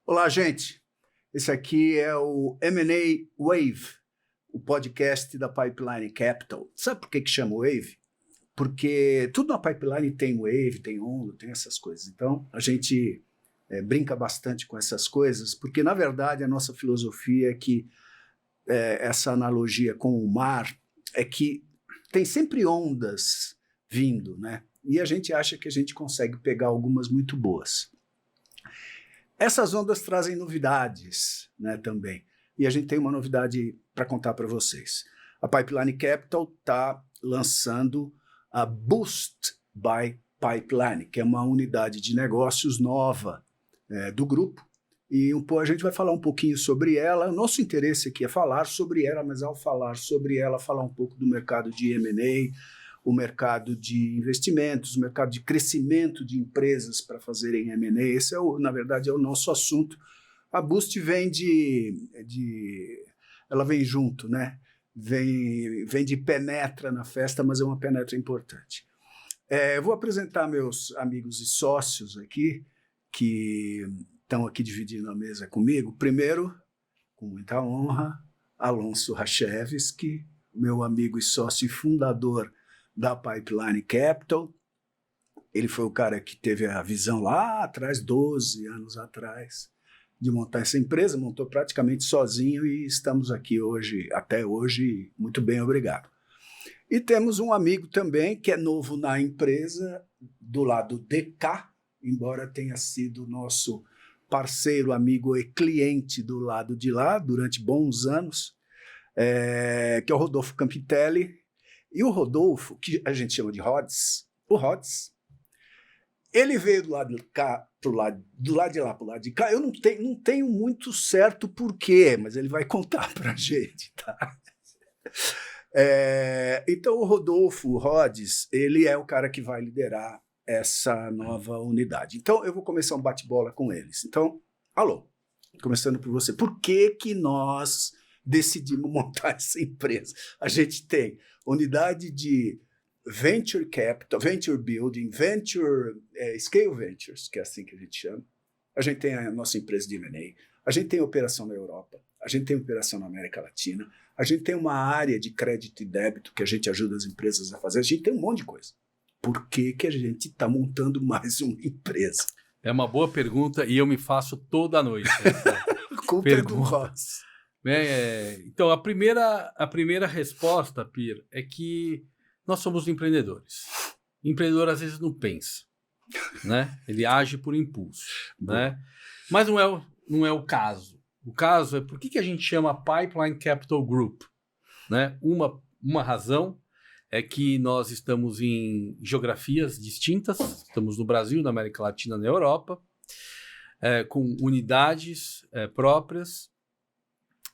Olá, gente. Esse aqui é o M&A Wave, o podcast da Pipeline Capital. Sabe por que chama Wave? Porque tudo na Pipeline tem Wave, tem onda, tem essas coisas. Então, a gente brinca bastante com essas coisas, porque, na verdade, a nossa filosofia é que essa analogia com o mar é que tem sempre ondas vindo, né? E a gente acha que a gente consegue pegar algumas muito boas. Essas ondas trazem novidades, né, também. E a gente tem uma novidade para contar para vocês. A Pipeline Capital está lançando a Boost by Pipeline, que é uma unidade de negócios nova do grupo. E a gente vai falar um pouquinho sobre ela. O nosso interesse aqui é falar sobre ela, mas ao falar sobre ela, falar um pouco do mercado de M&A, o mercado de investimentos, o mercado de crescimento de empresas para fazerem M&A. Esse, na verdade, é o nosso assunto. A Boost vem ela vem junto, né? Vem de penetra na festa, mas é uma penetra importante. Eu vou apresentar meus amigos e sócios aqui, que estão aqui dividindo a mesa comigo. Primeiro, com muita honra, Alonso Rachevski, meu amigo e sócio e fundador da Pipeline Capital. Ele foi o cara que teve a visão lá atrás, 12 anos atrás, de montar essa empresa, montou praticamente sozinho e estamos aqui hoje, até hoje, muito bem, obrigado. E temos um amigo também que é novo na empresa, do lado DK, embora tenha sido nosso parceiro, amigo e cliente do lado de lá durante bons anos, que é o Rodolfo Campitelli. E o Rodolfo, que a gente chama de Rods, o Rods, ele veio do lado de cá, do lado de lá para o lado de cá. Eu não tenho muito certo porquê, mas ele vai contar para a gente, tá? Então o Rodolfo, o Rods, ele é o cara que vai liderar essa nova unidade. Então eu vou começar um bate-bola com eles. Então, alô, começando por você. Por que nós decidimos montar essa empresa? A gente tem unidade de Venture Capital, Venture Building, Scale Ventures, que é assim que a gente chama. A gente tem a nossa empresa de M&A, a gente tem operação na Europa, a gente tem operação na América Latina, a gente tem uma área de crédito e débito que a gente ajuda as empresas a fazer, a gente tem um monte de coisa. Por que a gente está montando mais uma empresa? É uma boa pergunta e eu me faço toda noite essa pergunta. Então, a primeira resposta, Pir, é que nós somos empreendedores. O empreendedor às vezes não pensa, né? Ele age por impulso, né? Mas não é o caso. O caso é por que a gente chama Pipeline Capital Group, né? Uma razão é que nós estamos em geografias distintas, estamos no Brasil, na América Latina, na Europa, com unidades próprias.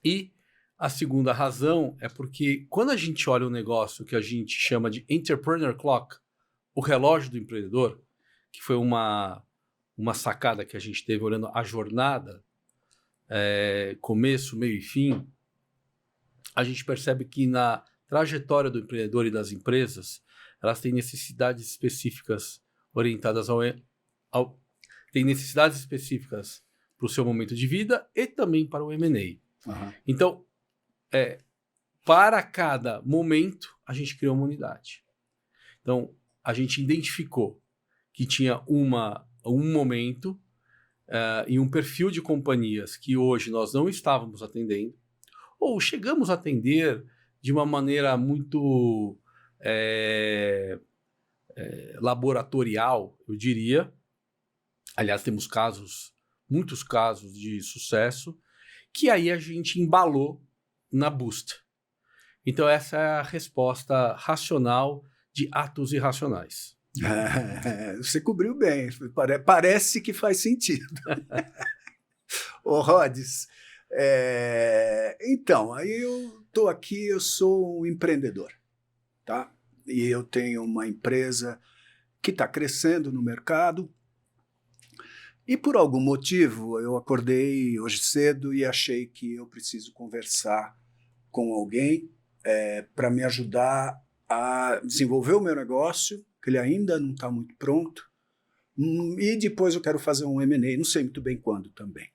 E a segunda razão é porque quando a gente olha um negócio que a gente chama de Entrepreneur Clock, o relógio do empreendedor, que foi uma sacada que a gente teve olhando a jornada, começo, meio e fim, a gente percebe que na trajetória do empreendedor e das empresas, elas têm necessidades específicas orientadas têm necessidades específicas para o seu momento de vida e também para o M&A. Uhum. Então, para cada momento, a gente criou uma unidade. Então, a gente identificou que tinha um momento e um perfil de companhias que hoje nós não estávamos atendendo, ou chegamos a atender de uma maneira muito laboratorial, eu diria. Aliás, temos muitos casos de sucesso, que aí a gente embalou na Boost. Então, essa é a resposta racional de atos irracionais. Você cobriu bem, parece que faz sentido. Ô, Rods, então, aí eu estou aqui, eu sou um empreendedor, tá? E eu tenho uma empresa que está crescendo no mercado e por algum motivo eu acordei hoje cedo e achei que eu preciso conversar com alguém para me ajudar a desenvolver o meu negócio, que ele ainda não está muito pronto, e depois eu quero fazer um M&A, não sei muito bem quando também.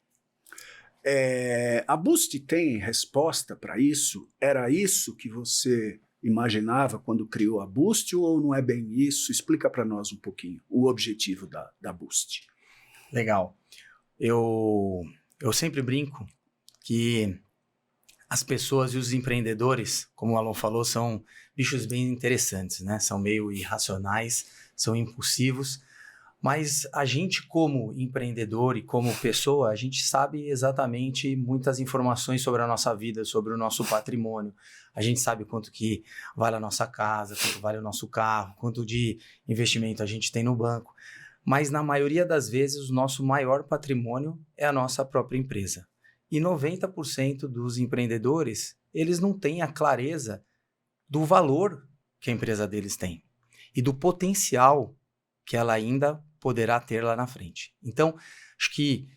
A Boost tem resposta para isso? Era isso que você imaginava quando criou a Boost ou não é bem isso? Explica para nós um pouquinho o objetivo da Boost. Legal. Eu sempre brinco que as pessoas e os empreendedores, como o Alon falou, são bichos bem interessantes, né? São meio irracionais, são impulsivos, mas a gente como empreendedor e como pessoa, a gente sabe exatamente muitas informações sobre a nossa vida, sobre o nosso patrimônio. A gente sabe quanto que vale a nossa casa, quanto vale o nosso carro, quanto de investimento a gente tem no banco. Mas na maioria das vezes o nosso maior patrimônio é a nossa própria empresa. E 90% dos empreendedores, eles não têm a clareza do valor que a empresa deles tem e do potencial que ela ainda poderá ter lá na frente. Então, acho que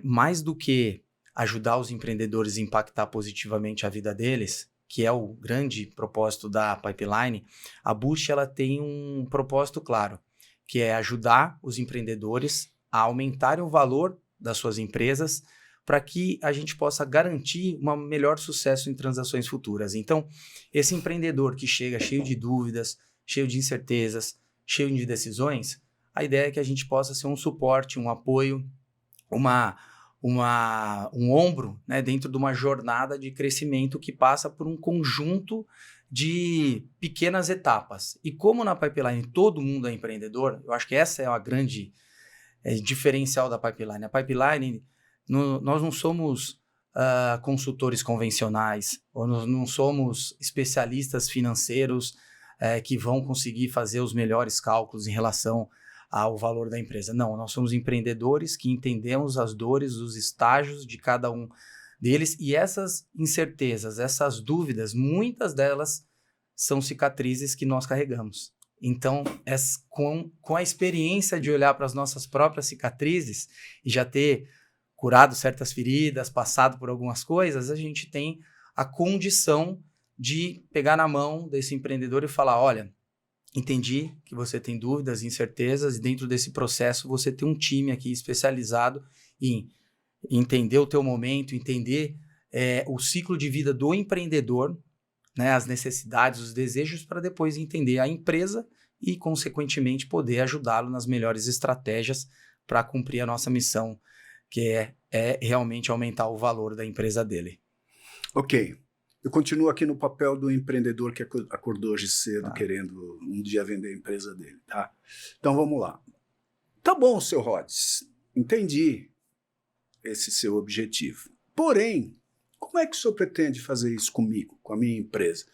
mais do que ajudar os empreendedores a impactar positivamente a vida deles, que é o grande propósito da Pipeline, a Boost ela tem um propósito claro, que é ajudar os empreendedores a aumentarem o valor das suas empresas para que a gente possa garantir um melhor sucesso em transações futuras. Então, esse empreendedor que chega cheio de dúvidas, cheio de incertezas, cheio de decisões, a ideia é que a gente possa ser um suporte, um apoio, um ombro, né, dentro de uma jornada de crescimento que passa por um conjunto de pequenas etapas. E como na Pipeline todo mundo é empreendedor, eu acho que essa é a grande diferencial da Pipeline. A Pipeline, nós não somos consultores convencionais, ou não somos especialistas financeiros que vão conseguir fazer os melhores cálculos em relação ao valor da empresa. Não, nós somos empreendedores que entendemos as dores, os estágios de cada um deles, e essas incertezas, essas dúvidas, muitas delas são cicatrizes que nós carregamos. Então, com a experiência de olhar para as nossas próprias cicatrizes e já ter curado certas feridas, passado por algumas coisas, a gente tem a condição de pegar na mão desse empreendedor e falar, olha, entendi que você tem dúvidas, incertezas, e dentro desse processo você tem um time aqui especializado em entender o teu momento, entender o ciclo de vida do empreendedor, né, as necessidades, os desejos, para depois entender a empresa e, consequentemente, poder ajudá-lo nas melhores estratégias para cumprir a nossa missão, que é realmente aumentar o valor da empresa dele. Ok. Eu continuo aqui no papel do empreendedor que acordou hoje cedo querendo um dia vender a empresa dele, tá? Então vamos lá. Tá bom, seu Rhodes, entendi esse seu objetivo. Porém, como é que o senhor pretende fazer isso comigo, com a minha empresa?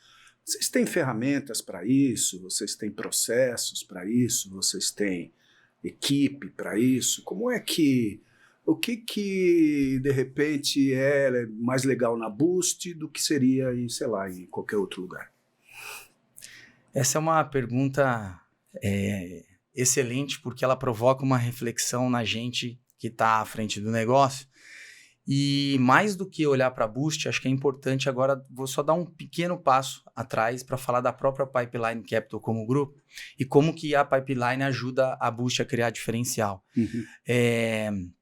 Vocês têm ferramentas para isso? Vocês têm processos para isso? Vocês têm equipe para isso? Como é que... O que de repente é mais legal na Boost do que seria em, sei lá, em qualquer outro lugar? Essa é uma pergunta excelente, porque ela provoca uma reflexão na gente que está à frente do negócio. E mais do que olhar para a Boost, acho que é importante agora, vou só dar um pequeno passo atrás para falar da própria Pipeline Capital como grupo e como que a Pipeline ajuda a Boost a criar diferencial. Uhum.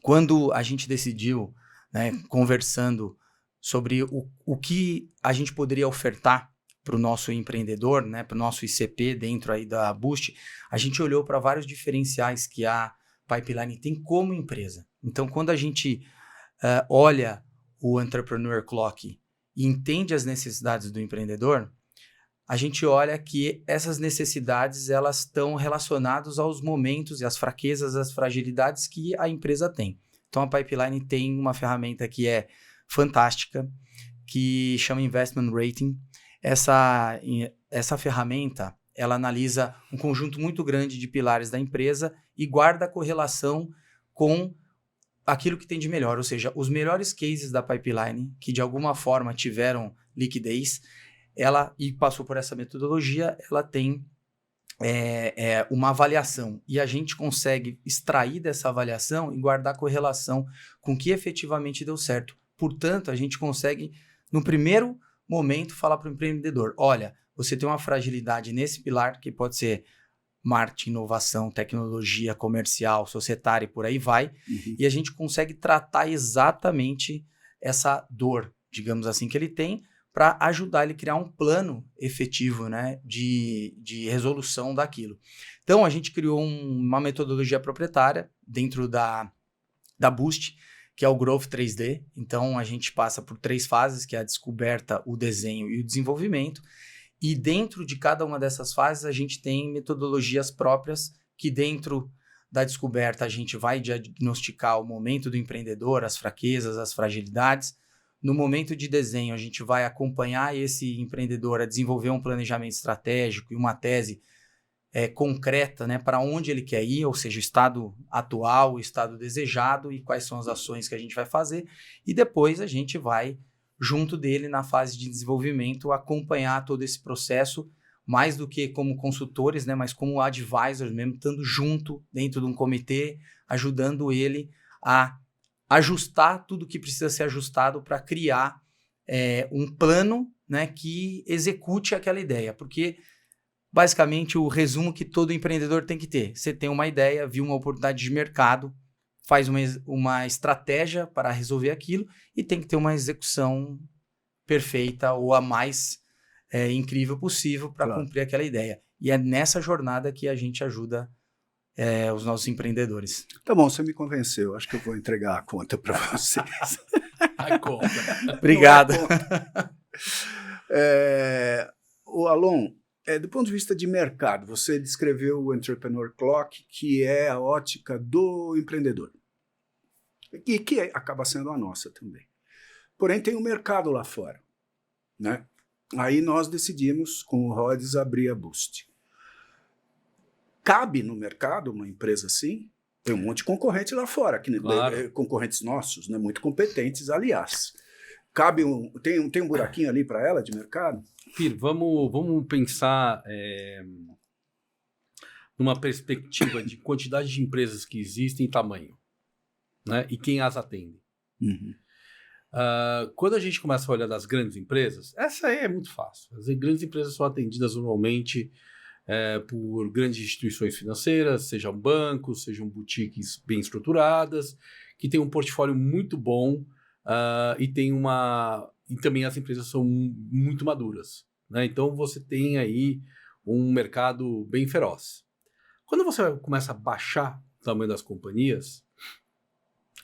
Quando a gente decidiu, né, conversando sobre o que a gente poderia ofertar para o nosso empreendedor, né, para o nosso ICP dentro aí da Boost, a gente olhou para vários diferenciais que a Pipeline tem como empresa. Então, quando a gente olha o Entrepreneur Clock e entende as necessidades do empreendedor, a gente olha que essas necessidades elas estão relacionadas aos momentos e às fraquezas, às fragilidades que a empresa tem. Então, a Pipeline tem uma ferramenta que é fantástica, que chama Investment Rating. Essa ferramenta, ela analisa um conjunto muito grande de pilares da empresa e guarda a correlação com aquilo que tem de melhor, ou seja, os melhores cases da Pipeline, que de alguma forma tiveram liquidez, e passou por essa metodologia, ela tem uma avaliação. E a gente consegue extrair dessa avaliação e guardar correlação com o que efetivamente deu certo. Portanto, a gente consegue, no primeiro momento, falar para o empreendedor, olha, você tem uma fragilidade nesse pilar, que pode ser marketing, inovação, tecnologia, comercial, societária e por aí vai. E a gente consegue tratar exatamente essa dor, digamos assim, que ele tem, para ajudar ele a criar um plano efetivo, né, de resolução daquilo. Então, a gente criou uma metodologia proprietária dentro da Boost, que é o Growth 3D. Então, a gente passa por 3 fases, que é a descoberta, o desenho e o desenvolvimento. E dentro de cada uma dessas fases, a gente tem metodologias próprias, que dentro da descoberta a gente vai diagnosticar o momento do empreendedor, as fraquezas, as fragilidades. No momento de desenho, a gente vai acompanhar esse empreendedor a desenvolver um planejamento estratégico e uma tese concreta, né, para onde ele quer ir, ou seja, o estado atual, o estado desejado e quais são as ações que a gente vai fazer. E depois a gente vai, junto dele, na fase de desenvolvimento, acompanhar todo esse processo, mais do que como consultores, né, mas como advisors mesmo, estando junto dentro de um comitê, ajudando ele a ajustar tudo que precisa ser ajustado para criar um plano, né, que execute aquela ideia. Porque, basicamente, o resumo que todo empreendedor tem que ter: você tem uma ideia, viu uma oportunidade de mercado, faz uma estratégia para resolver aquilo e tem que ter uma execução perfeita ou a mais incrível possível para cumprir aquela ideia. E é nessa jornada que a gente ajuda os nossos empreendedores. Tá bom, você me convenceu. Acho que eu vou entregar a conta para vocês. A conta. Obrigado. O Alon, do ponto de vista de mercado, você descreveu o Entrepreneur Clock, que é a ótica do empreendedor, e que acaba sendo a nossa também. Porém, tem um mercado lá fora, né? Aí nós decidimos, com o Rhodes, abrir a Boost. Cabe no mercado uma empresa assim? Tem um monte de concorrente lá fora, Claro. Concorrentes nossos, né, muito competentes, aliás. Cabe tem um buraquinho ali para ela de mercado? Pir, vamos pensar numa perspectiva de quantidade de empresas que existem e tamanho, né? E quem as atende. Quando a gente começa a olhar das grandes empresas, essa aí é muito fácil. As grandes empresas são atendidas normalmente por grandes instituições financeiras, sejam bancos, sejam boutiques bem estruturadas, que têm um portfólio muito bom e também as empresas são muito maduras, né? Então você tem aí um mercado bem feroz. Quando você começa a baixar o tamanho das companhias,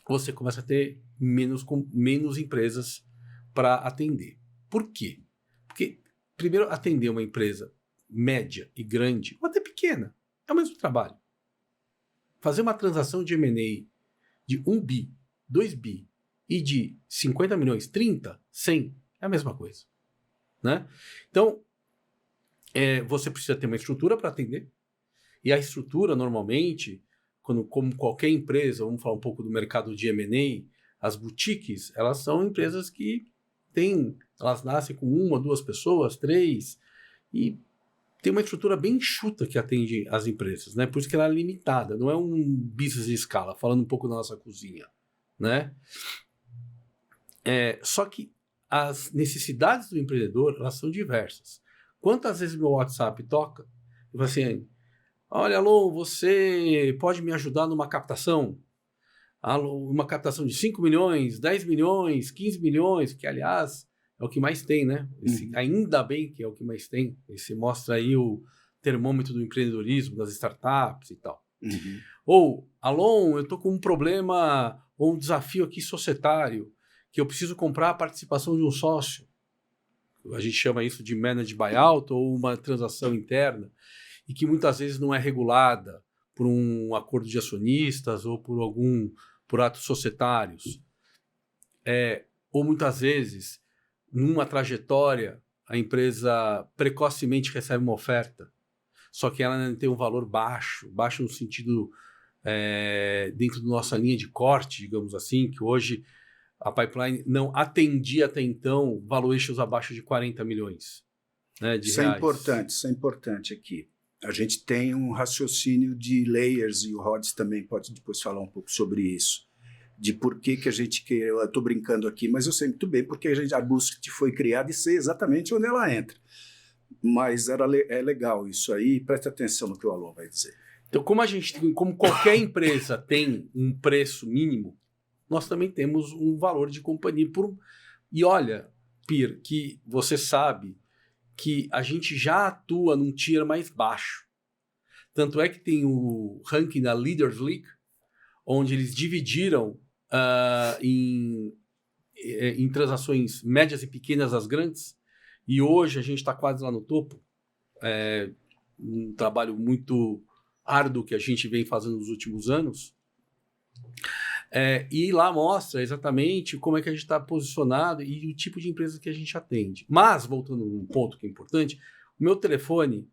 você começa a ter menos empresas para atender. Por quê? Porque, primeiro, atender uma empresa média e grande, ou até pequena, é o mesmo trabalho. Fazer uma transação de M&A de 1 bi, 2 bi e de 50 milhões, 30, 100, é a mesma coisa, né? Então, você precisa ter uma estrutura para atender, e a estrutura, normalmente, como qualquer empresa, vamos falar um pouco do mercado de M&A, as boutiques, elas são empresas que elas nascem com 1 ou 2 pessoas, 3, e tem uma estrutura bem enxuta que atende as empresas, né? Por isso que ela é limitada, não é um business de escala, falando um pouco da nossa cozinha, né? Só que as necessidades do empreendedor, elas são diversas. Quantas vezes meu WhatsApp toca? Eu falo assim: olha, Alô, você pode me ajudar numa captação? Alô, uma captação de 5 milhões, 10 milhões, 15 milhões, que, aliás, é o que mais tem, né? Ainda bem que é o que mais tem. Esse mostra aí o termômetro do empreendedorismo, das startups e tal. Ou, Alô, eu estou com um problema ou um desafio aqui societário, que eu preciso comprar a participação de um sócio. A gente chama isso de managed buyout ou uma transação interna, e que muitas vezes não é regulada por um acordo de acionistas ou por atos societários. Ou muitas vezes, numa trajetória, a empresa precocemente recebe uma oferta, só que ela tem um valor baixo no sentido dentro da nossa linha de corte, digamos assim, que hoje a Pipeline não atendia até então valuations abaixo de 40 milhões, né, de reais. Isso é importante aqui. A gente tem um raciocínio de layers, e o Rhodes também pode depois falar um pouco sobre isso, de por que a gente quer. Eu estou brincando aqui, mas eu sei muito bem porque a Boost foi criada e sei exatamente onde ela entra. Mas é legal isso aí, preste atenção no que o Alon vai dizer. Então, como qualquer empresa tem um preço mínimo, nós também temos um valor de companhia. E olha, Pir, que você sabe que a gente já atua num tier mais baixo. Tanto é que tem o ranking da Leaders League, onde eles dividiram em transações médias e pequenas as grandes, e hoje a gente está quase lá no topo. Um trabalho muito árduo que a gente vem fazendo nos últimos anos. E lá mostra exatamente como é que a gente está posicionado e o tipo de empresa que a gente atende. Mas, voltando a um ponto que é importante, o meu telefone,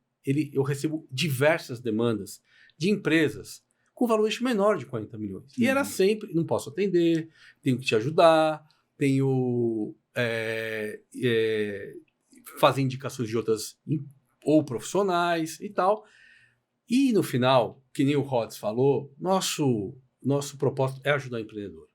eu recebo diversas demandas de empresas com valor menor de 40 milhões. E era sempre, não posso atender, tenho que te ajudar, tenho fazer indicações de outras ou profissionais e tal. E no final, que nem o Rods falou, nosso propósito é ajudar o empreendedor.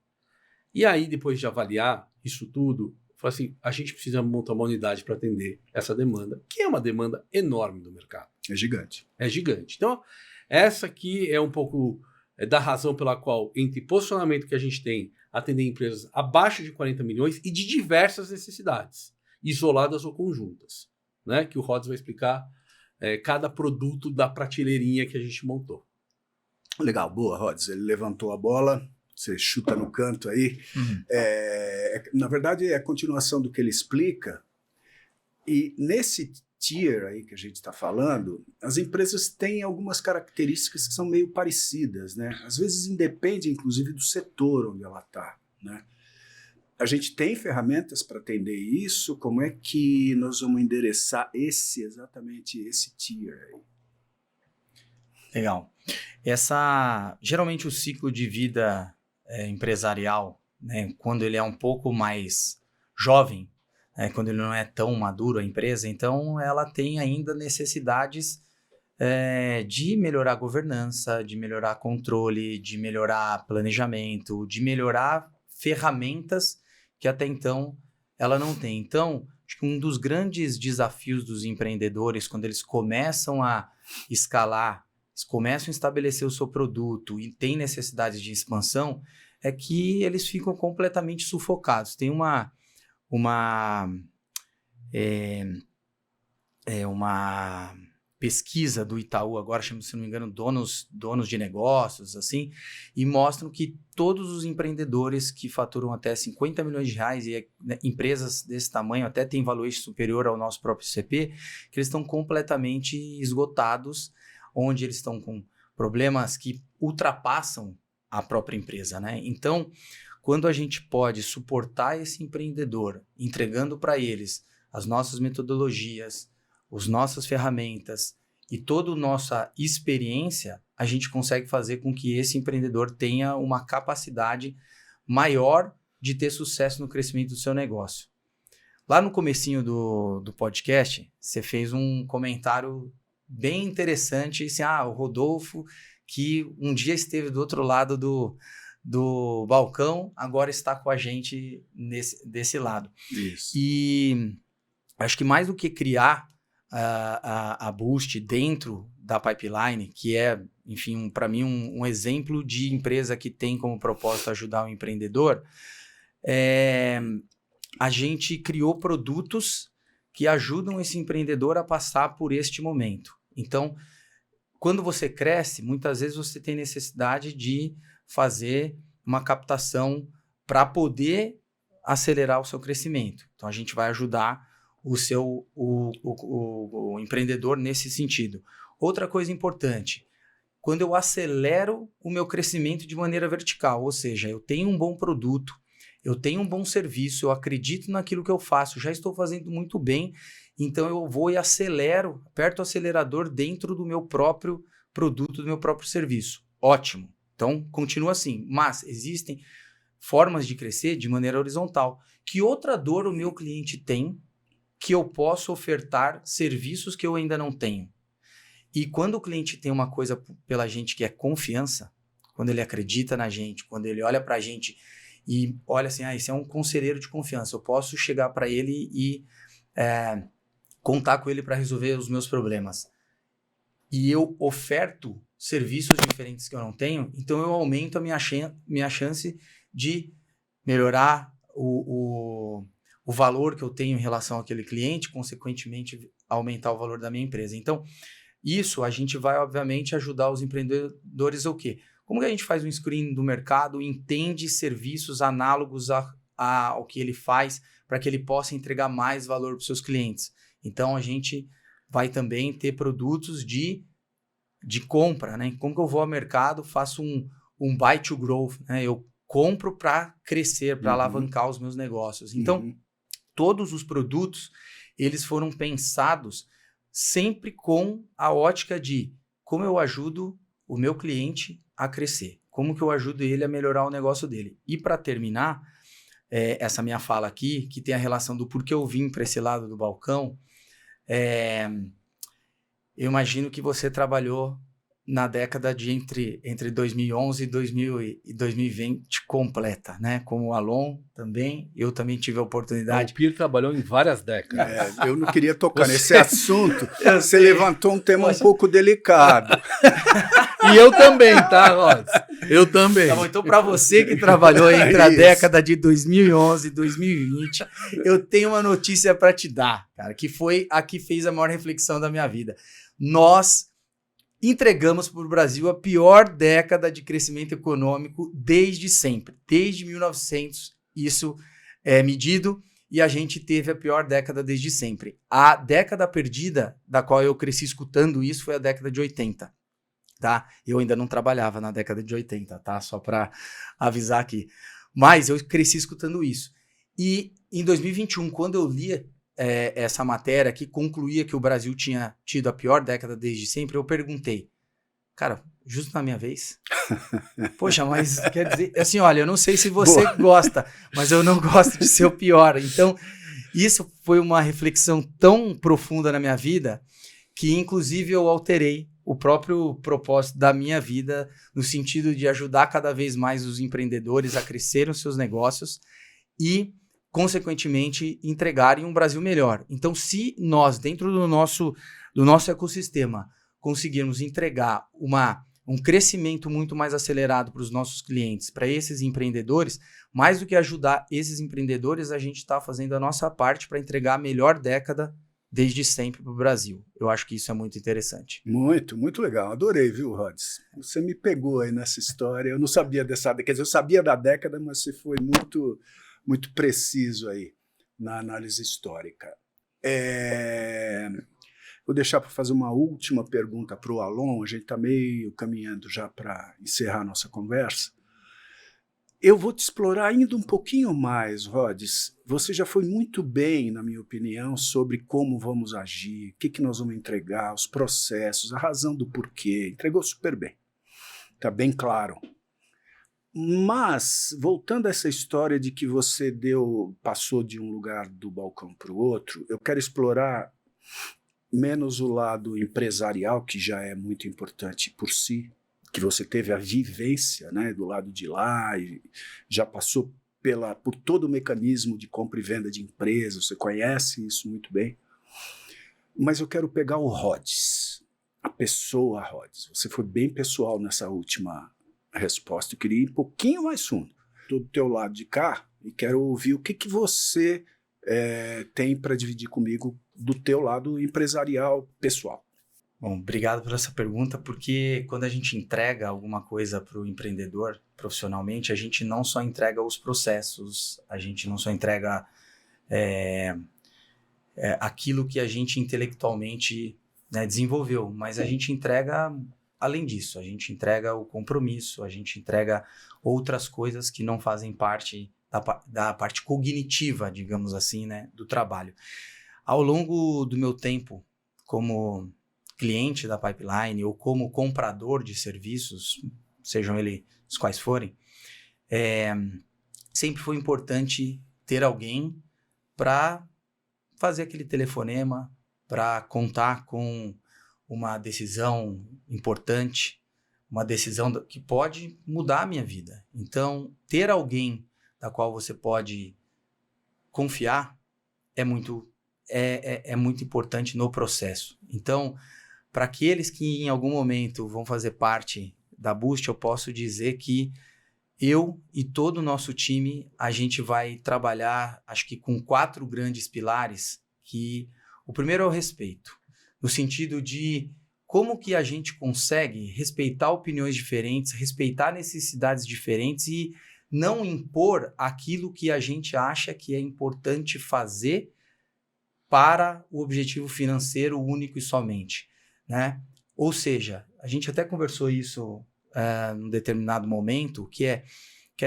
E aí, depois de avaliar isso tudo, falo assim, a gente precisa montar uma unidade para atender essa demanda, que é uma demanda enorme do mercado. É gigante. É gigante. Então, essa aqui é um pouco da razão pela qual, entre posicionamento que a gente tem, atender empresas abaixo de 40 milhões e de diversas necessidades, isoladas ou conjuntas, né? Que o Rods vai explicar cada produto da prateleirinha que a gente montou. Legal, boa, Rods. Ele levantou a bola, você chuta no canto aí. Na verdade, é a continuação do que ele explica. E nesse tier aí que a gente está falando, as empresas têm algumas características que são meio parecidas, né? Às vezes independe, inclusive, do setor onde ela está, né? A gente tem ferramentas para atender isso. Como é que nós vamos endereçar exatamente esse tier aí? Legal. Geralmente o ciclo de vida empresarial, né, quando ele é um pouco mais jovem, quando ele não é tão maduro a empresa, então ela tem ainda necessidades de melhorar a governança, de melhorar controle, de melhorar planejamento, de melhorar ferramentas que até então ela não tem. Então, acho que um dos grandes desafios dos empreendedores, quando eles começam a escalar, eles começam a estabelecer o seu produto e têm necessidades de expansão, é que eles ficam completamente sufocados. Tem uma pesquisa do Itaú, agora chama, se não me engano, donos de negócios, assim, e mostram que todos os empreendedores que faturam até 50 milhões de reais e empresas desse tamanho, até tem valuation superior ao nosso próprio CP, que eles estão completamente esgotados, onde eles estão com problemas que ultrapassam a própria empresa, né? Então, quando a gente pode suportar esse empreendedor, entregando para eles as nossas metodologias, as nossas ferramentas e toda a nossa experiência, a gente consegue fazer com que esse empreendedor tenha uma capacidade maior de ter sucesso no crescimento do seu negócio. Lá no comecinho do podcast, você fez um comentário bem interessante, assim, o Rodolfo, que um dia esteve do outro lado do balcão, agora está com a gente desse lado. Isso. E acho que mais do que criar a Boost dentro da Pipeline, que é, enfim, para mim um exemplo de empresa que tem como propósito ajudar o empreendedor, a gente criou produtos que ajudam esse empreendedor a passar por este momento. Então, quando você cresce, muitas vezes você tem necessidade de fazer uma captação para poder acelerar o seu crescimento. Então, a gente vai ajudar o empreendedor nesse sentido. Outra coisa importante, quando eu acelero o meu crescimento de maneira vertical, ou seja, eu tenho um bom produto, eu tenho um bom serviço, eu acredito naquilo que eu faço, já estou fazendo muito bem, então eu vou e acelero, aperto o acelerador dentro do meu próprio produto, do meu próprio serviço. Ótimo. Então, continua assim. Mas existem formas de crescer de maneira horizontal. Que outra dor o meu cliente tem que eu posso ofertar serviços que eu ainda não tenho? E quando o cliente tem uma coisa pela gente que é confiança, quando ele acredita na gente, quando ele olha para a gente e olha assim, esse é um conselheiro de confiança, eu posso chegar para ele e contar com ele para resolver os meus problemas. E eu oferto serviços diferentes que eu não tenho, então eu aumento a minha chance de melhorar o valor que eu tenho em relação àquele cliente, consequentemente aumentar o valor da minha empresa. Então, isso a gente vai, obviamente, ajudar os empreendedores o quê? Como que a gente faz um screening do mercado, entende serviços análogos ao que ele faz, para que ele possa entregar mais valor para os seus clientes. Então, a gente vai também ter produtos de compra, né? Como que eu vou ao mercado, faço um buy to growth, né? Eu compro para crescer, para alavancar os meus negócios. Então, todos os produtos, eles foram pensados sempre com a ótica de como eu ajudo o meu cliente a crescer, como que eu ajudo ele a melhorar o negócio dele. E para terminar, essa minha fala aqui, que tem a relação do porquê eu vim para esse lado do balcão, eu imagino que você trabalhou na década de entre 2011 e 2020 completa, né? Como o Alon também, eu também tive a oportunidade. O Pir trabalhou em várias décadas. Eu não queria tocar nesse assunto. Você levantou um tema um pouco delicado. E eu também, tá, Rod? Eu também. Tá bom, então, para você que trabalhou entre a década de 2011 e 2020, eu tenho uma notícia para te dar, cara, que foi a que fez a maior reflexão da minha vida. Nós entregamos para o Brasil a pior década de crescimento econômico desde sempre. Desde 1900, isso é medido, e a gente teve a pior década desde sempre. A década perdida, da qual eu cresci escutando isso, foi a década de 80. Tá? Eu ainda não trabalhava na década de 80, tá? Só para avisar aqui. Mas eu cresci escutando isso. E em 2021, quando eu li essa matéria que concluía que o Brasil tinha tido a pior década desde sempre, eu perguntei, cara, justo na minha vez? Poxa, mas quer dizer, assim, olha, eu não sei se você gosta, mas eu não gosto de ser o pior. Então, isso foi uma reflexão tão profunda na minha vida que, inclusive, eu alterei o próprio propósito da minha vida no sentido de ajudar cada vez mais os empreendedores a crescerem os seus negócios e, consequentemente, entregarem um Brasil melhor. Então, se nós, dentro do nosso ecossistema, conseguirmos entregar um crescimento muito mais acelerado para os nossos clientes, para esses empreendedores, mais do que ajudar esses empreendedores, a gente está fazendo a nossa parte para entregar a melhor década desde sempre para o Brasil. Eu acho que isso é muito interessante. Muito, muito legal. Adorei, viu, Rods? Você me pegou aí nessa história. Eu não sabia dessa década, quer dizer, eu sabia da década, mas você foi muito, muito preciso aí na análise histórica. Vou deixar para fazer uma última pergunta para o Alon, a gente está meio caminhando já para encerrar a nossa conversa. Eu vou te explorar ainda um pouquinho mais, Rods. Você já foi muito bem, na minha opinião, sobre como vamos agir, o que nós vamos entregar, os processos, a razão do porquê. Entregou super bem. Está bem claro. Mas, voltando a essa história de que você passou de um lugar do balcão para o outro, eu quero explorar menos o lado empresarial, que já é muito importante por si, que você teve a vivência, né, do lado de lá e já passou por todo o mecanismo de compra e venda de empresas, você conhece isso muito bem. Mas eu quero pegar o Rods, a pessoa Rods. Você foi bem pessoal nessa última resposta. Eu queria ir um pouquinho mais fundo. Estou do teu lado de cá e quero ouvir o que você tem para dividir comigo do teu lado empresarial pessoal. Bom, obrigado por essa pergunta, porque quando a gente entrega alguma coisa para o empreendedor profissionalmente, a gente não só entrega os processos, a gente não só entrega aquilo que a gente intelectualmente, né, desenvolveu, mas a gente entrega além disso, a gente entrega o compromisso, a gente entrega outras coisas que não fazem parte da parte cognitiva, digamos assim, né, do trabalho. Ao longo do meu tempo como cliente da Pipeline ou como comprador de serviços, sejam eles quais forem, sempre foi importante ter alguém para fazer aquele telefonema, para contar com uma decisão importante, uma decisão que pode mudar a minha vida. Então, ter alguém da qual você pode confiar é muito é muito importante no processo. Então, para aqueles que em algum momento vão fazer parte da Boost, eu posso dizer que eu e todo o nosso time, a gente vai trabalhar, acho que com 4 grandes pilares, que o primeiro é o respeito, no sentido de como que a gente consegue respeitar opiniões diferentes, respeitar necessidades diferentes e não impor aquilo que a gente acha que é importante fazer para o objetivo financeiro único e somente, né? Ou seja, a gente até conversou isso num determinado momento, quer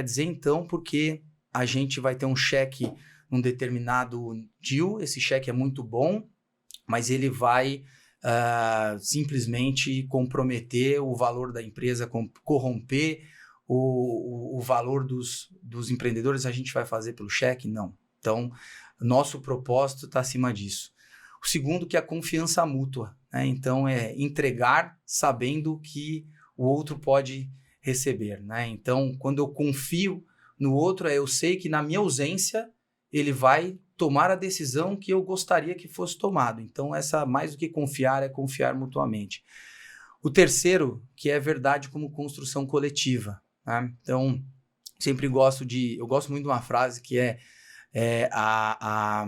dizer então porque a gente vai ter um cheque num determinado deal, esse cheque é muito bom, mas ele vai simplesmente comprometer o valor da empresa, corromper o valor dos empreendedores, a gente vai fazer pelo cheque? Não. Então, nosso propósito está acima disso. O segundo que é a confiança mútua, né? Então, é entregar sabendo que o outro pode receber, né? Então, quando eu confio no outro, eu sei que na minha ausência ele vai tomar a decisão que eu gostaria que fosse tomado. Então, mais do que confiar, é confiar mutuamente. O terceiro, que é verdade como construção coletiva, né? Então, eu gosto muito de uma frase que a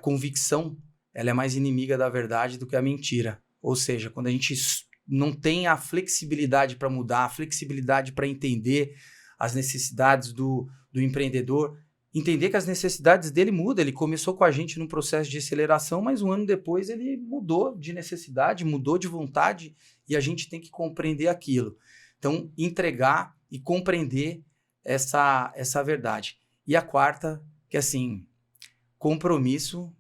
convicção, ela é mais inimiga da verdade do que a mentira. Ou seja, quando a gente não tem a flexibilidade para mudar, a flexibilidade para entender as necessidades do empreendedor, entender que as necessidades dele mudam. Ele começou com a gente num processo de aceleração, mas um ano depois ele mudou de necessidade, mudou de vontade e a gente tem que compreender aquilo. Então, entregar e compreender essa verdade. E a quarta, que assim, compromisso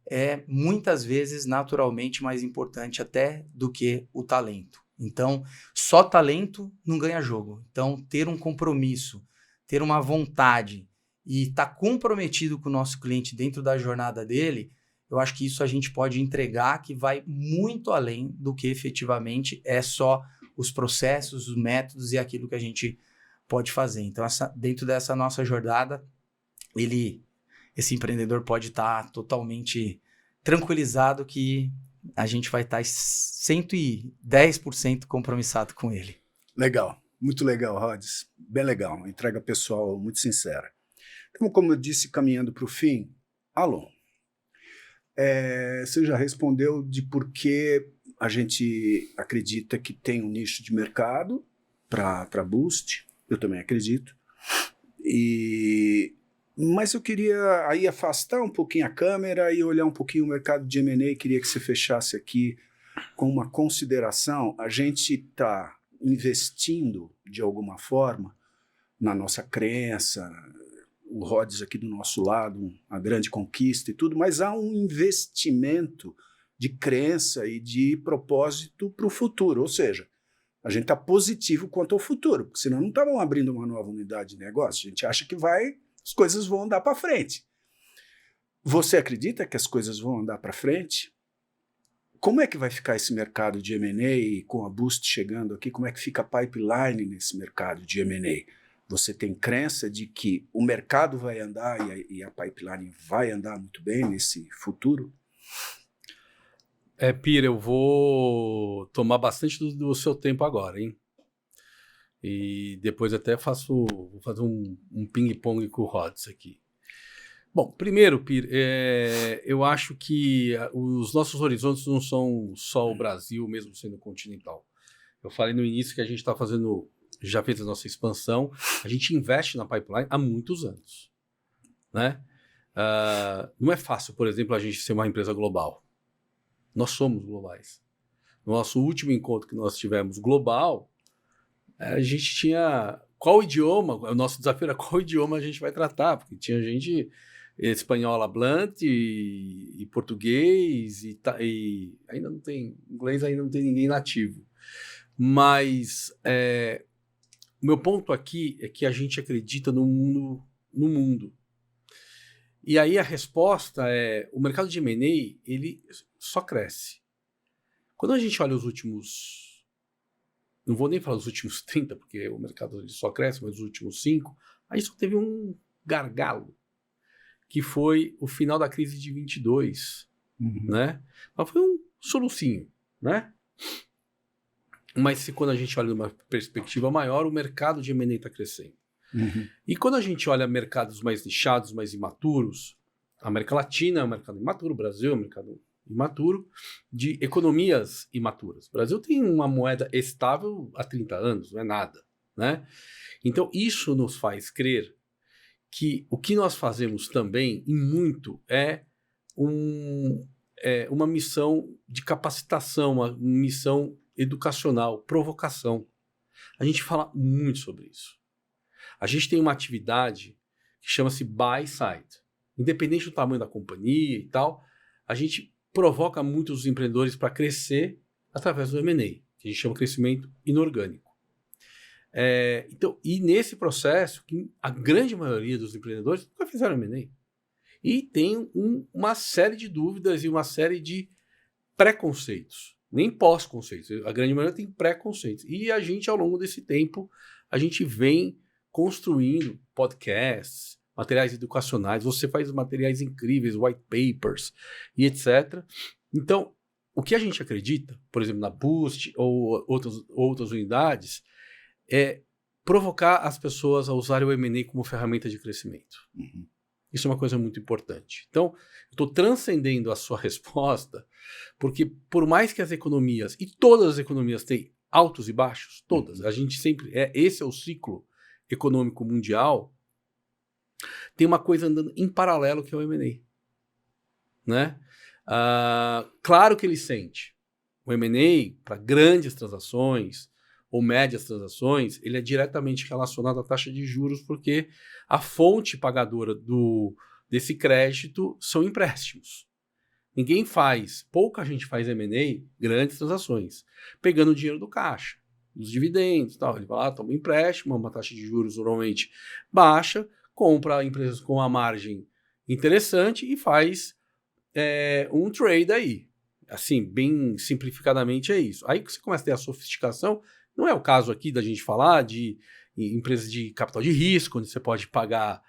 é muitas vezes naturalmente mais importante até do que o talento. Então, só talento não ganha jogo. Então, ter um compromisso, ter uma vontade e estar comprometido com o nosso cliente dentro da jornada dele, eu acho que isso a gente pode entregar que vai muito além do que efetivamente é só os processos, os métodos e aquilo que a gente pode fazer. Então, dentro dessa nossa jornada, esse empreendedor pode estar totalmente tranquilizado que a gente vai estar 110% compromissado com ele. Legal, muito legal, Rhodes. Bem legal, uma entrega pessoal muito sincera. Então, como eu disse, caminhando para o fim, Alon, você já respondeu de por que a gente acredita que tem um nicho de mercado para Boost, eu também acredito, mas eu queria aí afastar um pouquinho a câmera e olhar um pouquinho o mercado de M&A. Queria que você fechasse aqui com uma consideração. A gente está investindo, de alguma forma, na nossa crença, o Rhodes aqui do nosso lado, uma grande conquista e tudo, mas há um investimento de crença e de propósito para o futuro, ou seja, a gente está positivo quanto ao futuro, porque senão não estavam abrindo uma nova unidade de negócio. A gente acha que as coisas vão andar para frente. Você acredita que as coisas vão andar para frente? Como é que vai ficar esse mercado de M&A com a Boost chegando aqui? Como é que fica a pipeline nesse mercado de M&A? Você tem crença de que o mercado vai andar e a pipeline vai andar muito bem nesse futuro? Pira, eu vou tomar bastante do seu tempo agora, hein? E depois até vou fazer um ping-pong com o Rhodes aqui. Bom, primeiro, Pira, eu acho que os nossos horizontes não são só o Brasil, mesmo sendo continental. Eu falei no início que a gente está já fez a nossa expansão, a gente investe na pipeline há muitos anos, né? Não é fácil, por exemplo, a gente ser uma empresa global. Nós somos globais. No nosso último encontro que nós tivemos global, a gente tinha qual idioma, o nosso desafio era qual idioma a gente vai tratar, porque tinha gente espanhola blunt e português e ainda não tem, inglês ainda não tem ninguém nativo. Mas o meu ponto aqui é que a gente acredita no mundo. E aí a resposta o mercado de M&A, ele só cresce. Quando a gente olha os últimos, não vou nem falar dos últimos 30, porque o mercado só cresce, mas os últimos 5, aí só teve um gargalo. que foi o final da crise de 22, né? Mas foi um solucinho, né? Mas quando a gente olha numa perspectiva maior, o mercado de M&A está crescendo. E quando a gente olha mercados mais nichados, mais imaturos, a América Latina é um mercado imaturo, o Brasil é um mercado imaturo, de economias imaturas. O Brasil tem uma moeda estável há 30 anos, não é nada, né? Então, isso nos faz crer que o que nós fazemos também, e muito, é uma missão de capacitação, uma missão educacional, provocação. A gente fala muito sobre isso. A gente tem uma atividade que chama-se buy side. Independente do tamanho da companhia e tal, a gente provoca muito os empreendedores para crescer através do M&A, que a gente chama de crescimento inorgânico. Então, e nesse processo, a grande maioria dos empreendedores nunca fizeram M&A. E tem uma série de dúvidas e uma série de preconceitos. Nem pós-conceitos. A grande maioria tem preconceitos. E a gente, ao longo desse tempo, a gente vem construindo podcasts, materiais educacionais, você faz materiais incríveis, white papers e etc. Então, o que a gente acredita, por exemplo, na Boost ou outras unidades, é provocar as pessoas a usarem o M&A como ferramenta de crescimento. Isso é uma coisa muito importante. Então, eu estou transcendendo a sua resposta, porque por mais que as economias, e todas as economias têm altos e baixos, todas, a gente sempre, esse é o ciclo econômico mundial, tem uma coisa andando em paralelo que é o M&A. Né? Claro que ele sente. O M&A, para grandes transações ou médias transações, ele é diretamente relacionado à taxa de juros, porque a fonte pagadora desse crédito são empréstimos. Pouca gente faz M&A, grandes transações, pegando o dinheiro do caixa, dos dividendos e tal. Ele vai lá, toma um empréstimo, uma taxa de juros normalmente baixa, compra empresas com uma margem interessante e faz um trade aí. Assim, bem simplificadamente é isso. Aí que você começa a ter a sofisticação, não é o caso aqui da gente falar de empresas de capital de risco, onde você pode pagar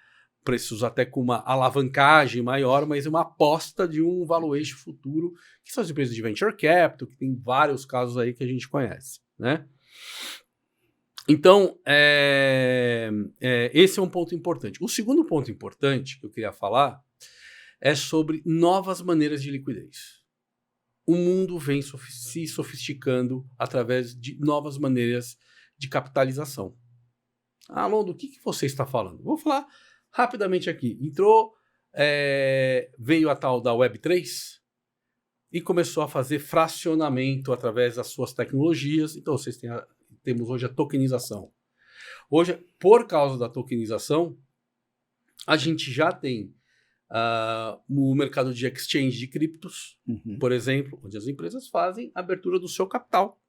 preços até com uma alavancagem maior, mas é uma aposta de um valuation futuro, que são as empresas de venture capital, que tem vários casos aí que a gente conhece, né? Então, esse é um ponto importante. O segundo ponto importante que eu queria falar é sobre novas maneiras de liquidez. O mundo vem se sofisticando através de novas maneiras de capitalização. Alon, do que você está falando? Vou falar rapidamente aqui. Veio a tal da Web3 e começou a fazer fracionamento através das suas tecnologias. Então, temos hoje a tokenização. Hoje, por causa da tokenização, a gente já tem o mercado de exchange de criptos, por exemplo, onde as empresas fazem a abertura do seu capital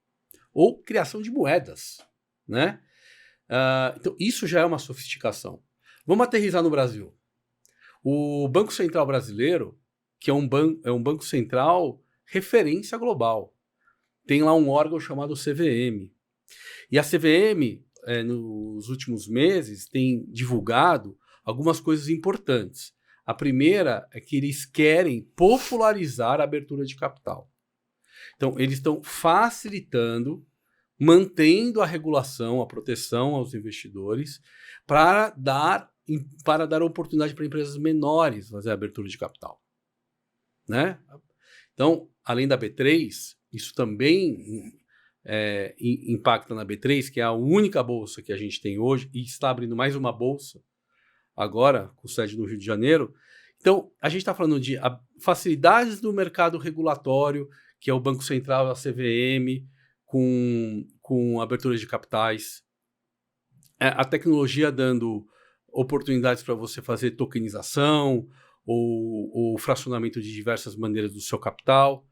ou criação de moedas, né? Então, isso já é uma sofisticação. Vamos aterrissar no Brasil. O Banco Central Brasileiro, que é um banco central referência global, tem lá um órgão chamado CVM. E a CVM, nos últimos meses, tem divulgado algumas coisas importantes. A primeira é que eles querem popularizar a abertura de capital. Então, eles estão facilitando, mantendo a regulação, a proteção aos investidores, para dar oportunidade para empresas menores fazer a abertura de capital. Né? Então, além da B3, isso também impacta na B3, que é a única bolsa que a gente tem hoje, e está abrindo mais uma bolsa, agora, com sede no Rio de Janeiro. Então, a gente está falando de facilidades do mercado regulatório, que é o Banco Central, a CVM, com aberturas de capitais. A tecnologia dando oportunidades para você fazer tokenização ou fracionamento de diversas maneiras do seu capital.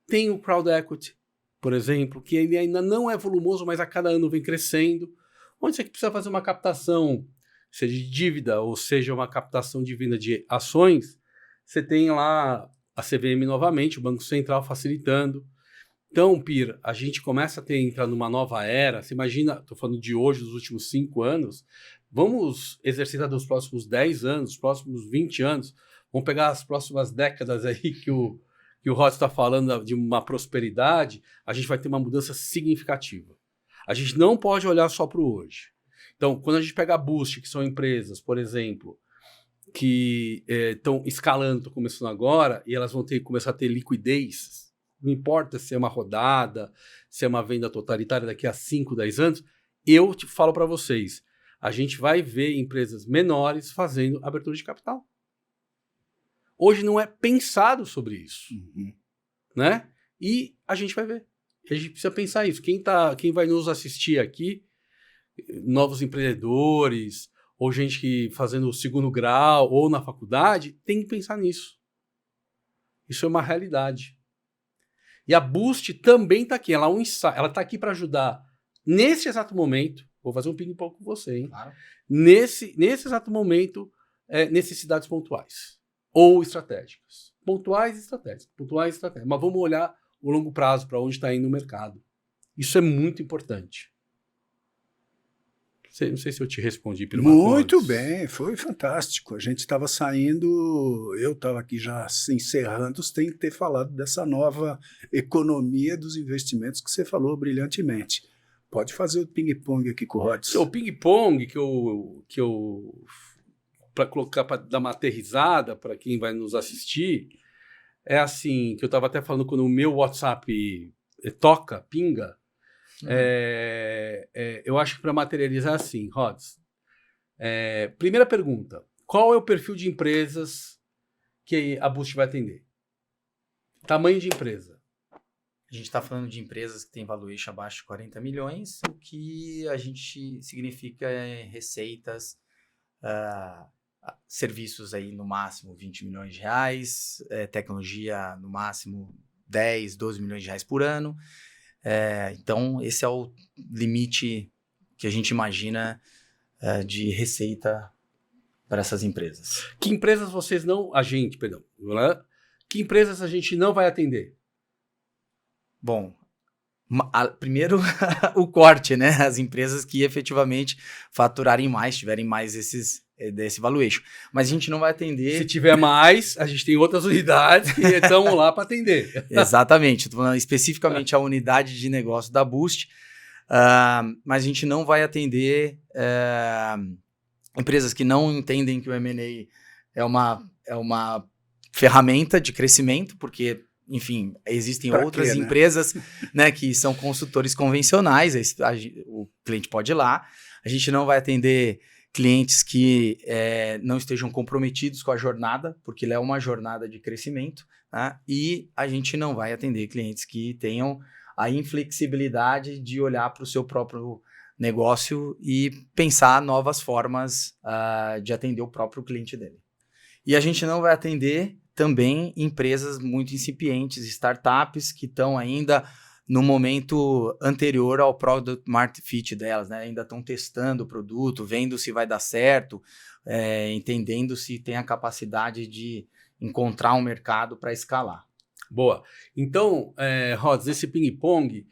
Tem o crowd equity, por exemplo, que ele ainda não é volumoso, mas a cada ano vem crescendo. Onde você precisa fazer uma captação, seja de dívida ou seja uma captação de venda de ações, você tem lá a CVM novamente, o Banco Central facilitando. Então, Pir, a gente começa a entrar numa nova era. Você imagina, estou falando de hoje, dos últimos 5 anos, vamos exercitar dos próximos 10 anos, dos próximos 20 anos, vamos pegar as próximas décadas aí que o Rod está falando de uma prosperidade, a gente vai ter uma mudança significativa. A gente não pode olhar só para o hoje. Então, quando a gente pega a Boost, que são empresas, por exemplo, que estão escalando, estão começando agora, e elas vão começar a ter liquidez, não importa se é uma rodada, se é uma venda totalitária daqui a 5, 10 anos, eu te falo para vocês, a gente vai ver empresas menores fazendo abertura de capital. Hoje não é pensado sobre isso, né? E a gente vai ver. A gente precisa pensar isso. Quem vai nos assistir aqui, novos empreendedores, ou gente que fazendo o 2º grau, ou na faculdade, tem que pensar nisso. Isso é uma realidade. E a Boost também está aqui. Ela está aqui para ajudar nesse exato momento. Vou fazer um ping-pong com você, hein? Claro. Nesse exato momento, necessidades pontuais. Ou estratégicas. Pontuais e estratégicas. Mas vamos olhar o longo prazo para onde está indo o mercado. Isso é muito importante. Não sei se eu te respondi. Muito bem, foi fantástico. A gente estava saindo, eu estava aqui já encerrando, você tem que ter falado dessa nova economia dos investimentos que você falou brilhantemente. Pode fazer o ping-pong aqui com o Rodson. O ping-pong que eu para colocar, para dar uma aterrizada para quem vai nos assistir, é assim, que eu estava até falando quando o meu WhatsApp pinga, eu acho que para materializar assim, Rods, primeira pergunta, qual é o perfil de empresas que a Boost vai atender? Tamanho de empresa. A gente está falando de empresas que têm valuation abaixo de 40 milhões, o que a gente significa receitas, serviços aí no máximo 20 milhões de reais, tecnologia no máximo 10, 12 milhões de reais por ano. Então, esse é o limite que a gente imagina de receita para essas empresas. Que empresas que empresas a gente não vai atender? Bom, primeiro o corte, né? As empresas que efetivamente faturarem mais, tiverem mais desse valuation. Mas a gente não vai atender... Se tiver mais, a gente tem outras unidades que estão lá para atender. Exatamente. Estou falando especificamente a unidade de negócio da Boost, mas a gente não vai atender empresas que não entendem que o M&A é uma ferramenta de crescimento, porque... Enfim, existem outras empresas, né, que são consultores convencionais, o cliente pode ir lá. A gente não vai atender clientes que não estejam comprometidos com a jornada, porque ela é uma jornada de crescimento, né? E a gente não vai atender clientes que tenham a inflexibilidade de olhar para o seu próprio negócio e pensar novas formas de atender o próprio cliente dele. E a gente não vai atender também empresas muito incipientes, startups que estão ainda no momento anterior ao Product Market Fit delas, né? Ainda estão testando o produto, vendo se vai dar certo, entendendo se tem a capacidade de encontrar um mercado para escalar. Boa. Então, Rods, nesse ping-pong,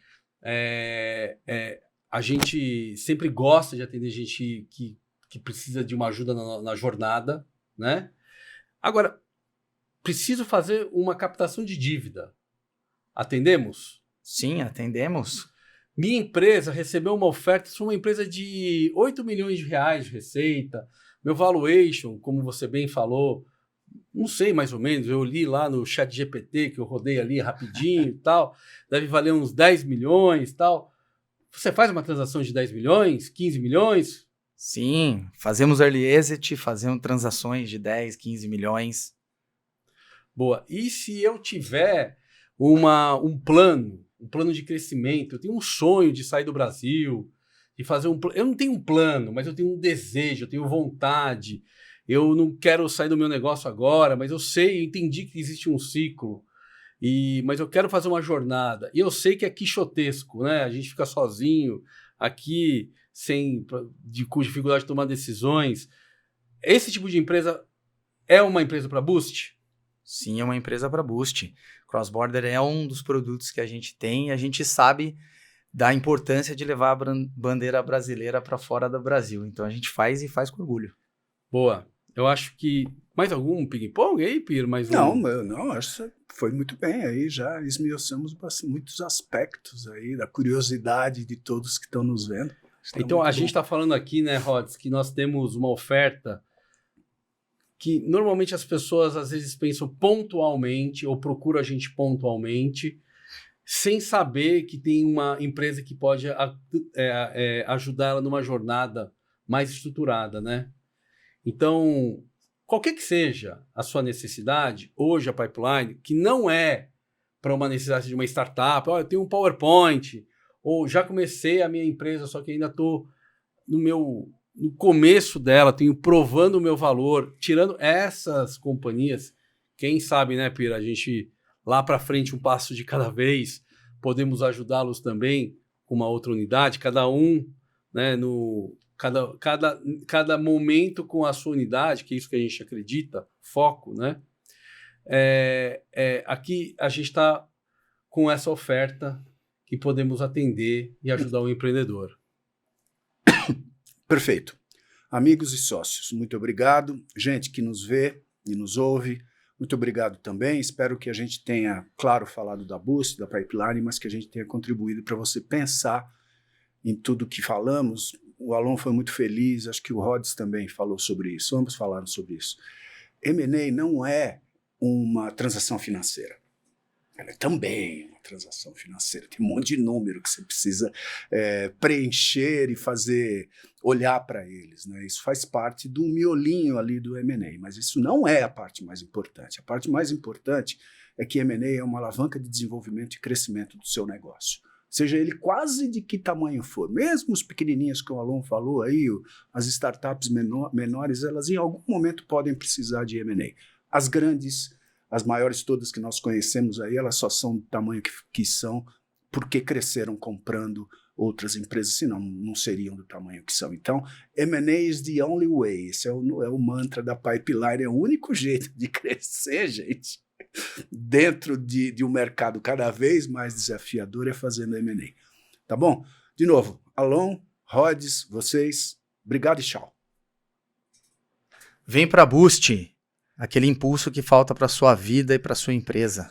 a gente sempre gosta de atender gente que precisa de uma ajuda na jornada, né? Agora, preciso fazer uma captação de dívida. Atendemos? Sim, atendemos. Minha empresa recebeu uma oferta, sou uma empresa de 8 milhões de reais de receita. Meu valuation, como você bem falou, não sei mais ou menos, eu li lá no ChatGPT, que eu rodei ali rapidinho e tal, deve valer uns 10 milhões e tal. Você faz uma transação de 10 milhões, 15 milhões? Sim, fazemos early exit, fazemos transações de 10, 15 milhões. Boa. E se eu tiver um plano de crescimento, eu tenho um sonho de sair do Brasil, de fazer eu não tenho um plano, mas eu tenho um desejo, eu tenho vontade, eu não quero sair do meu negócio agora, mas eu entendi que existe um ciclo, mas eu quero fazer uma jornada, e eu sei que é quixotesco, né? A gente fica sozinho aqui, com dificuldade de tomar decisões. Esse tipo de empresa é uma empresa para Boost? Sim, é uma empresa para Boost. Cross-border é um dos produtos que a gente tem e a gente sabe da importância de levar a bandeira brasileira para fora do Brasil. Então a gente faz e faz com orgulho. Boa. Eu acho que Mais algum ping-pong aí, Pir? Não, acho que foi muito bem aí, já esmiuçamos muitos aspectos aí da curiosidade de todos que estão nos vendo. Então, a gente está falando aqui, né, Rods, que nós temos uma oferta que normalmente as pessoas às vezes pensam pontualmente ou procuram a gente pontualmente, sem saber que tem uma empresa que pode ajudar ela numa jornada mais estruturada, né? Então, qualquer que seja a sua necessidade, hoje a Pipeline, que não é para uma necessidade de uma startup, eu tenho um PowerPoint, ou já comecei a minha empresa, só que ainda estou no começo dela, tenho provando o meu valor, tirando essas companhias, quem sabe, né, Pira, a gente lá para frente, um passo de cada vez, podemos ajudá-los também com uma outra unidade, cada um, né, cada momento com a sua unidade, que é isso que a gente acredita, foco, né? Aqui a gente está com essa oferta que podemos atender e ajudar o empreendedor. Perfeito. Amigos e sócios, muito obrigado. Gente que nos vê e nos ouve, muito obrigado também. Espero que a gente tenha, claro, falado da Boost, da Pipeline, mas que a gente tenha contribuído para você pensar em tudo que falamos. O Alon foi muito feliz, acho que o Rods também falou sobre isso, ambos falaram sobre isso. M&A não é uma transação financeira. Ela é também uma transação financeira. Tem um monte de número que você precisa preencher e olhar para eles, né? Isso faz parte do miolinho ali do M&A, mas isso não é a parte mais importante. A parte mais importante é que M&A é uma alavanca de desenvolvimento e crescimento do seu negócio. Seja ele quase de que tamanho for. Mesmo os pequenininhos que o Alon falou aí, as startups menores, elas em algum momento podem precisar de M&A. As grandes, as maiores todas que nós conhecemos aí, elas só são do tamanho que são porque cresceram comprando outras empresas, senão não seriam do tamanho que são. Então, M&A is the only way. Esse é o mantra da Pipeline, é o único jeito de crescer, gente, dentro de um mercado cada vez mais desafiador, é fazendo M&A. Tá bom? De novo, Alon, Rods, vocês, obrigado e tchau. Vem para Boost, aquele impulso que falta para sua vida e para sua empresa.